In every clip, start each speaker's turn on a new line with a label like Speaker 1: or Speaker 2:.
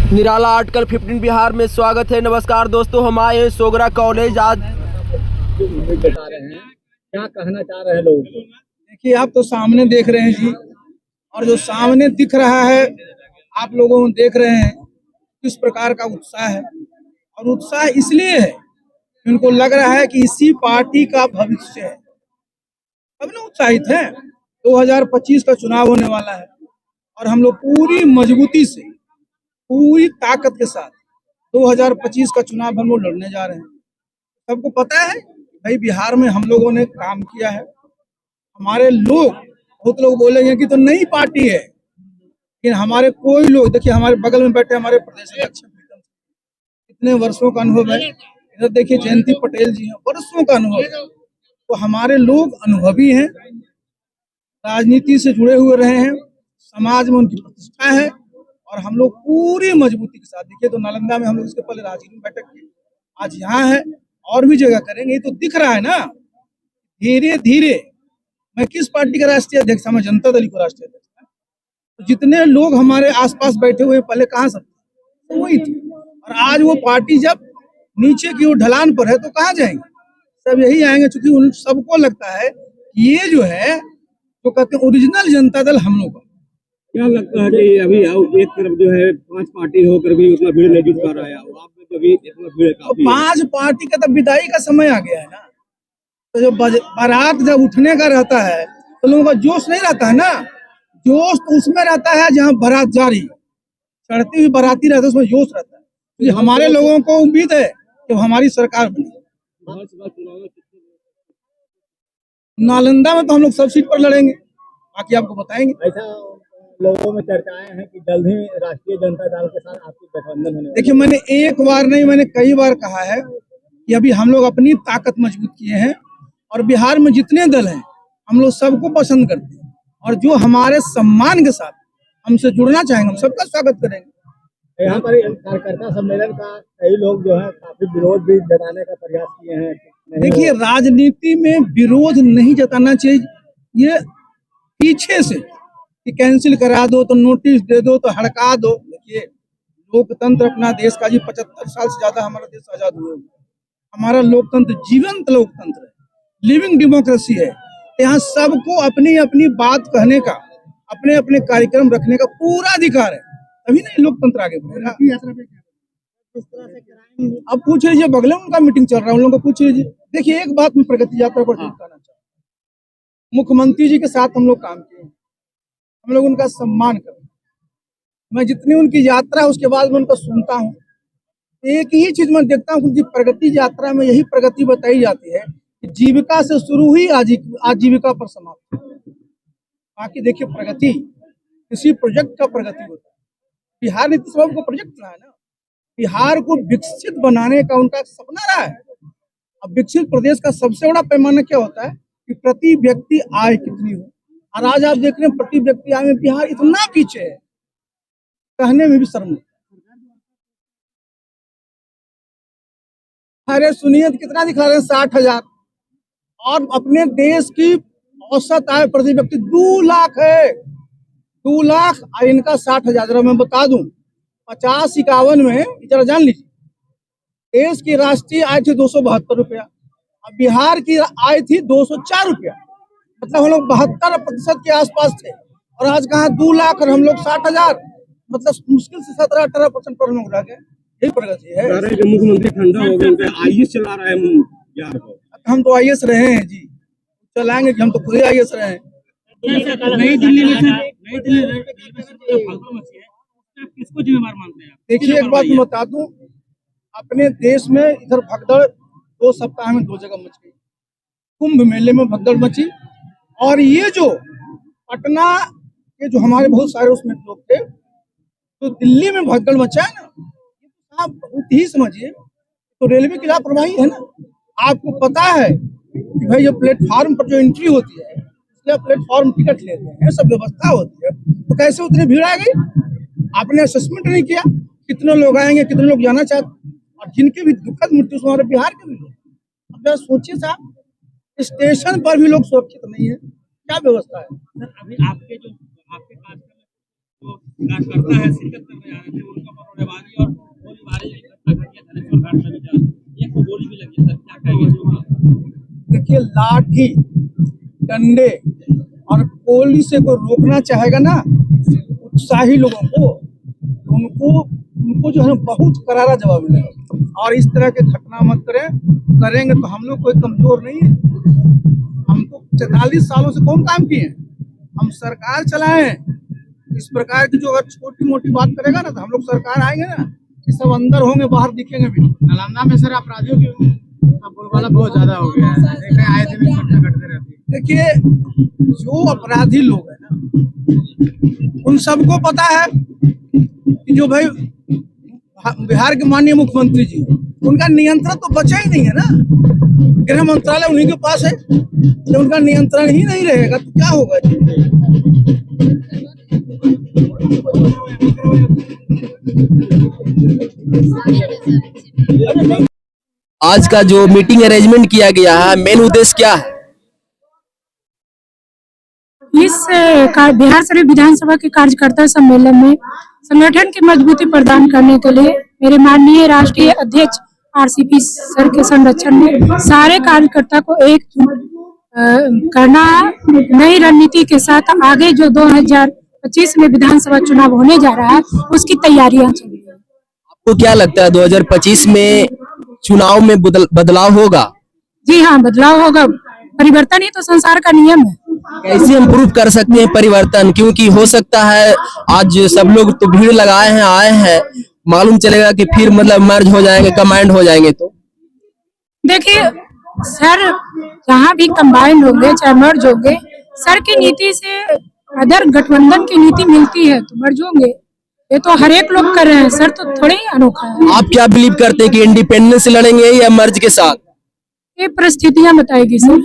Speaker 1: निराला article 15 Bihar में स्वागत है। नमस्कार दोस्तों, हम आए हैं सोगरा कॉलेज। आज
Speaker 2: बता रहे हैं, क्या कहना चाह रहे हैं लोग?
Speaker 3: देखिए, आप तो सामने देख रहे हैं जी, और जो सामने दिख रहा है आप लोगों को देख रहे हैं किस प्रकार का उत्साह है। और उत्साह इसलिए है कि उनको लग रहा है कि इसी पार्टी का भविष्य है, सब लोग उत्साहित हैं। 2025 का चुनाव होने वाला है और हम लोग पूरी मजबूती से, पूरी ताकत के साथ 2025 का चुनाव हम लोग लड़ने जा रहे हैं। सबको पता है भाई, बिहार में हम लोगों ने काम किया है। हमारे लोग, बहुत लोग बोलेंगे कि तो नई पार्टी है, लेकिन हमारे कोई लोग, देखिए हमारे बगल में बैठे हमारे प्रदेश अध्यक्ष, इतने वर्षों का अनुभव है। इधर देखिए जयंती पटेल जी हैं, वर्षों का अनुभव है। तो हमारे लोग अनुभवी हैं, राजनीति से जुड़े हुए रहे हैं, समाज में उनकी प्रतिष्ठा है। और हम लोग पूरी मजबूती के साथ, देखिए तो नालंदा में हम लोग इसके पहले राजगीर में बैठक की, आज यहाँ है, और भी जगह करेंगे। ये तो दिख रहा है ना, धीरे धीरे। मैं किस पार्टी का राष्ट्रीय अध्यक्ष? मैं जनता दल को राष्ट्रीय अध्यक्ष। तो जितने लोग हमारे आसपास बैठे हुए पहले कहाँ सब तो वही थी, और आज वो पार्टी जब नीचे की ओर ढलान पर है तो कहाँ जाएंगे? सब यही आएंगे, क्योंकि उन सबको लगता है कि ये जो है तो कहते हैं ओरिजिनल जनता दल हम लोग का।
Speaker 2: क्या लगता है कि अभी एक तरफ जो है 5 पार्टी होकर भी उतना भीड़ नहीं जुट पा रहा है, आप में तो भी इतना भीड़ काफी है।
Speaker 3: 5 पार्टी का तो विदाई का समय आ गया है ना। तो जो बारात जब उठने का रहता है तो लोगों का जोश नहीं रहता है ना। जोश तो उसमें रहता है जहाँ बारात जा रही है, चढ़ती हुई बाराती रहता है, उसमें जोश रहता है। तो हमारे लोगों को उम्मीद है कि हमारी सरकार बनी। नालंदा में तो हम लोग सब सीट पर लड़ेंगे, बाकी आपको बताएंगे।
Speaker 2: ऐसा लोगों में चर्चाएं हैं कि जल्द ही राष्ट्रीय जनता दल के साथ आपकी गठबंधन होने वाली है।
Speaker 3: देखिए, मैंने एक बार नहीं, मैंने कई बार कहा है कि अभी हम लोग अपनी ताकत मजबूत किए हैं, और बिहार में जितने दल हैं हम लोग सबको पसंद करते हैं, और जो हमारे सम्मान के साथ हमसे जुड़ना चाहेंगे हम सबका स्वागत करेंगे।
Speaker 2: यहाँ पर कार्यकर्ता सम्मेलन का कई लोग जो है काफी विरोध भी जताने का प्रयास किए हैं।
Speaker 3: देखिए, राजनीति में विरोध नहीं जताना चाहिए। ये पीछे से कि कैंसिल करा दो, तो नोटिस दे दो, तो हड़का दो। देखिए, लोकतंत्र अपना देश का जी 75 साल से ज्यादा हमारा देश आजाद हुआ है। हमारा लोकतंत्र जीवंत लोकतंत्र है, लिविंग डेमोक्रेसी है। यहाँ सबको अपनी अपनी बात कहने का, अपने अपने कार्यक्रम रखने का पूरा अधिकार है, तभी ना लोकतंत्र आगे बढ़ेगा। अब पूछ लीजिए, बगल में उनका मीटिंग चल रहा है, उन लोगों को पूछ लीजिए। देखिए, एक बात मैं प्रगति यात्रा पर बताना चाहता हूँ। मुख्यमंत्री जी के साथ हम लोग काम किए, हम लोग उनका सम्मान करते हैं। मैं जितनी उनकी यात्रा है उसके बाद मैं उनका सुनता हूँ, एक ही चीज मैं देखता हूँ, उनकी प्रगति यात्रा में यही प्रगति बताई जाती है कि जीविका से शुरू हुई आजीविका पर समाप्त। बाकी देखिए, प्रगति किसी प्रोजेक्ट का प्रगति होता है। बिहार नीति आयोग को प्रोजेक्ट रहा है ना, बिहार को विकसित बनाने का उनका सपना रहा है। अब विकसित प्रदेश का सबसे बड़ा पैमाना क्या होता है कि प्रति व्यक्ति आय कितनी हो। और आज आप देख रहे हैं प्रति व्यक्ति आय में बिहार इतना पीछे है, कहने में भी शर्म। अरे सुनिए, कितना दिखा रहे हैं? 60,000, और अपने देश की औसत आय प्रति व्यक्ति 2 लाख है। 2 लाख और इनका 60,000। जरा मैं बता दूं, 50-51 में जरा जान लीजिए, देश की राष्ट्रीय आय थी 272 रुपया, अब बिहार की आय थी 204 रुपया। मतलब हम लोग 72% के आसपास थे, और आज कहाँ 2 लाख और हम लोग 60,000। मतलब मुश्किल से 17-18% पर हम लोग रह गए। यही प्रगति है।
Speaker 2: मुख्यमंत्री ठंडा हो गए, आईएएस चला रहा है बिहार को।
Speaker 3: हम तो आईएएस रहे हैं जी, चलाएंगे कि हम तो खुद ही आईएएस रहे हैं।
Speaker 4: नई दिल्ली में किसको जिम्मेवार मानते हैं?
Speaker 3: देखिए, एक बात मैं बता दूं, अपने देश में इधर भगदड़ 2 सप्ताह में 2 जगह मच गई। कुंभ मेले में भगदड़ मची, और ये जो पटना के जो हमारे बहुत सारे उसमें लोग थे, तो दिल्ली में भगदड़ मचा है ना, आप बहुत ही समझिए। तो रेलवे की लापरवाही है ना। आपको पता है कि भाई जो प्लेटफॉर्म पर जो एंट्री होती है, इसलिए प्लेटफॉर्म टिकट लेते हैं, सब व्यवस्था होती है, तो कैसे उतनी भीड़ आ गई? आपने असेसमेंट नहीं किया कितने लोग आएंगे, कितने लोग जाना चाहते, और जिनकी भी दुखद मृत्यु हमारे बिहार के भी लोग। अब जरा सोचिए साहब, स्टेशन पर भी लोग सुरक्षित नहीं है, क्या व्यवस्था है?
Speaker 4: सर, अभी आपके कार्यक्रम में जो कार्यकर्ता है शिरकत करने आ रहे थे, उनका
Speaker 3: लाठी डंडे और गोली से कोई रोकना चाहेगा ना उत्साही लोगों को, उनको जो है बहुत करारा जवाब मिलेगा। और इस तरह के घटना मत करेंगे तो हम लोग कोई कमजोर नहीं है। हम तो 44 सालों से कौन काम किए हैं, हम सरकार चलाए हैं। इस प्रकार की जो अगर छोटी मोटी बात करेगा ना तो हम लोग सरकार आएंगे ना, ये सब अंदर होंगे बाहर दिखेंगे भी।
Speaker 4: नालंदा में सर अपराधियों की बोलबाला बहुत ज्यादा हो गया है, देख रहे हैं आए दिन घटना घटते रहती है।
Speaker 3: देखिए जो अपराधी लोग हैं ना, उन सबको पता है कि जो भाई बिहार के माननीय मुख्यमंत्री जी, उनका नियंत्रण तो बचा ही नहीं है ना। गृह मंत्रालय उन्हीं के पास है, जब उनका नियंत्रण ही नहीं रहेगा तो क्या होगा जी?
Speaker 1: आज का जो मीटिंग अरेंजमेंट किया गया है, मेन उद्देश्य क्या है?
Speaker 5: इस बिहार शरीफ विधानसभा के कार्यकर्ता सम्मेलन में संगठन की मजबूती प्रदान करने के लिए मेरे माननीय राष्ट्रीय अध्यक्ष आरसीपी सर के संरक्षण में सारे कार्यकर्ता को एकजुट करना, नई रणनीति के साथ आगे जो 2025 में विधानसभा चुनाव होने जा रहा है उसकी तैयारियां चल रही है।
Speaker 1: आपको क्या लगता है 2025 में चुनाव में बदलाव होगा?
Speaker 5: जी हाँ, बदलाव होगा। परिवर्तन ही तो संसार का नियम है।
Speaker 1: कैसे हम प्रूव कर सकते हैं परिवर्तन? क्योंकि हो सकता है आज सब लोग तो भीड़ लगाए हैं, आए हैं, मालूम चलेगा कि फिर मतलब मर्ज हो जाएंगे, कमांड हो जाएंगे। तो देखिए
Speaker 5: सर, जहाँ भी कंबाइंड होंगे चाहे मर्ज होंगे, सर की नीति से अदर गठबंधन की नीति मिलती है तो मर्ज होंगे। ये तो हर एक लोग कर रहे हैं सर, तो थोड़े ही अनोखा है।
Speaker 1: आप क्या बिलीव करते हैं कि इंडिपेंडेंस से लड़ेंगे या मर्ज के साथ?
Speaker 5: ये परिस्थितियां बताएगी सर,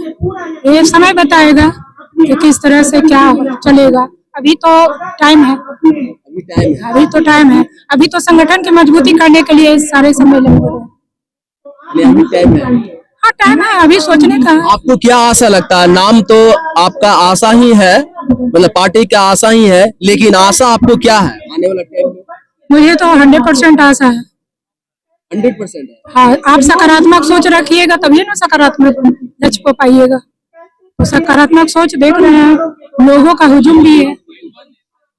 Speaker 5: ये समय बताएगा कि किस तरह से क्या चलेगा। अभी तो टाइम है, अभी तो टाइम है। अभी तो संगठन की मजबूती करने के लिए सारे सम्मेलन हो रहे हैं।
Speaker 1: टाइम है।
Speaker 5: हाँ, टाइम है अभी सोचने का।
Speaker 1: आपको क्या आशा लगता है? नाम तो आपका आशा ही है, मतलब पार्टी का आशा ही है, लेकिन आशा आपको क्या है आने वाला टाइम में?
Speaker 5: मुझे तो 100% आशा है।
Speaker 1: 100% है।
Speaker 5: हाँ, आप सकारात्मक सोच रखिएगा तभी ना सकारात्मक लक्ष्य को पाइएगा। तो सकारात्मक सोच देख रहे हैं, लोगों का हुजूम भी है।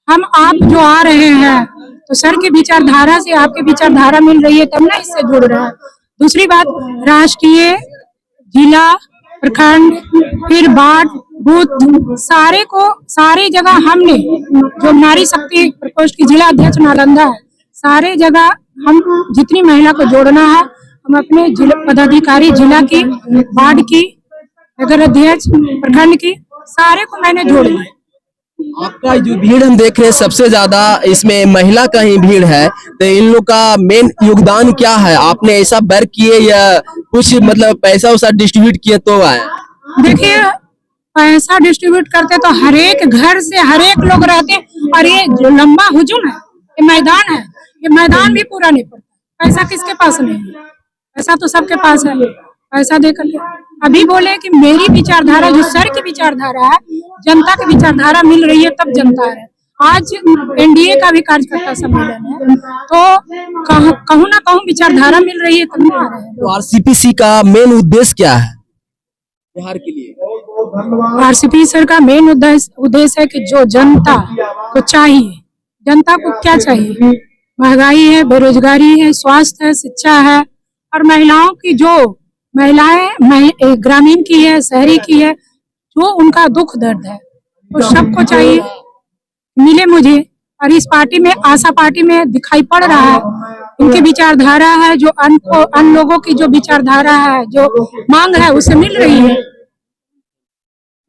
Speaker 5: हम आप जो आ रहे हैं तो सर की विचारधारा से आपकी विचारधारा मिल रही है तब ना इससे जुड़ रहा है। दूसरी बात, राष्ट्रीय, जिला, प्रखंड, फिर वार्ड, बूथ, सारे को सारी जगह हमने जो नारी शक्ति प्रकोष्ठ की जिला अध्यक्ष नालंदा है, सारे जगह हम जितनी महिला को जोड़ना है, हम अपने जिला पदाधिकारी, जिला की, वार्ड की, नगर अध्यक्ष, प्रखंड की, सारे को मैंने जोड़ना है।
Speaker 1: आपका जो भीड़ हम देख रहे हैं सबसे ज्यादा इसमें महिला का ही भीड़ है, तो इन लोग का मेन योगदान क्या है? आपने ऐसा वर्क किए या कुछ मतलब पैसा वैसा डिस्ट्रीब्यूट किए तो आए?
Speaker 5: देखिए, पैसा डिस्ट्रीब्यूट करते तो हर एक घर से हर एक लोग रहते, और ये जो लंबा हुजूम है, ये मैदान है, ये मैदान भी पूरा नहीं पड़ता। पैसा किसके पास नहीं है? पैसा तो सबके पास है। पैसा देकर के अभी बोले कि मेरी विचारधारा जो सर की विचारधारा है, जनता की विचारधारा मिल रही है तब जनता है। आज एनडीए का भी कार्यकर्ता सम्मेलन है, तो कहूँ ना कहूँ विचारधारा मिल रही है तब आ रहे हैं।
Speaker 1: तो आरसीपीसी का मेन उद्देश्य क्या है बिहार के लिए?
Speaker 5: आरसीपी सर का मेन उद्देश्य है कि जो जनता को चाहिए, जनता को क्या चाहिए? महंगाई है, बेरोजगारी है, स्वास्थ्य है, शिक्षा है, और महिलाओं की जो महिलाएं ग्रामीण की है, शहरी की है, जो उनका दुख दर्द है वो सबको चाहिए मिले मुझे। और इस पार्टी में, आशा पार्टी में दिखाई पड़ रहा है उनकी विचारधारा है, जो अन्य लोगों की जो विचारधारा है, जो मांग है, उसे मिल रही है।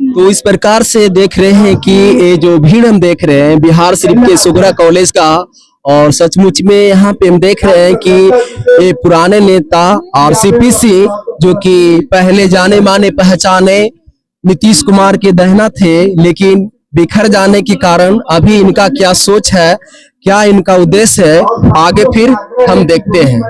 Speaker 1: तो इस प्रकार से देख रहे हैं कि ये जो भीड़ हम देख रहे हैं बिहार शरीफ के सुगरा कॉलेज का, और सचमुच में यहाँ पे हम देख रहे हैं कि ये पुराने नेता आरसीपीसी जो कि पहले जाने माने पहचाने नीतीश कुमार के दहना थे, लेकिन बिखर जाने के कारण अभी इनका क्या सोच है, क्या इनका उद्देश्य है, आगे फिर हम देखते हैं।